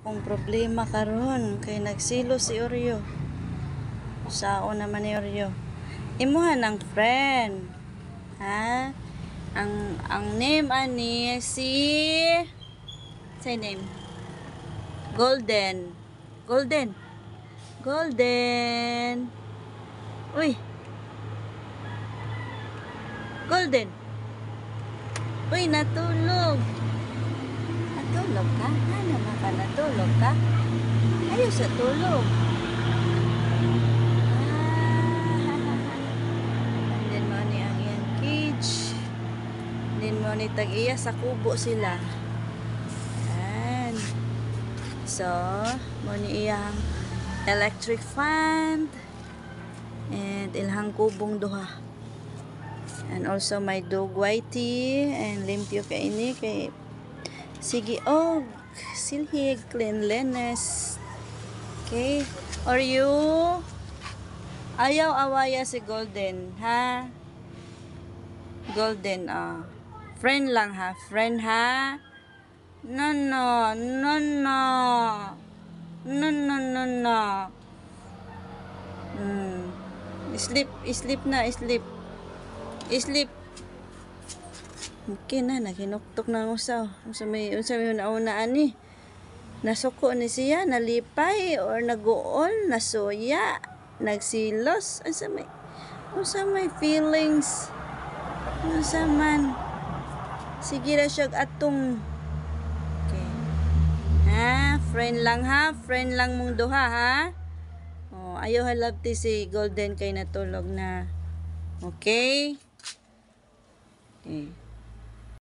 Kung problema karon kay nagsilo si Oreo. Sao naman ni Oreo. Imuha ng friend. Ha? Ang name ani si say name. Golden. Golden. Golden. Uy. Golden. Uy, natulog. Natulog ka? Ano ka natulog ka? Ayaw sa tulog. Then mo ni ang iyang cage. Then mo ni tag-iya sa kubo sila. Yan. So, mo ni iyang electric fan. And ilhang kubong duha. And also my dog Whitey. And limpyo ka ini kay sige, oh, silhig, cleanliness. Okay. Or you? Ayaw awaya si Golden, ha? Golden, friend lang, ha? Friend, ha? No, no, no, no. No, no, no, no. Sleep na, sleep. Sleep. Okay na, naginuktok na usaw. Unsa may una ani? Nasuko ni siya, nalipay or naguol, nasuya, nagsilos. Unsa may feelings? Unsa man? Sige ra siya atong. Okay. Ha, friend lang ha, friend lang mong duha ha. Oh, ayo halabti si Golden kay natulog na. Okay? Okay.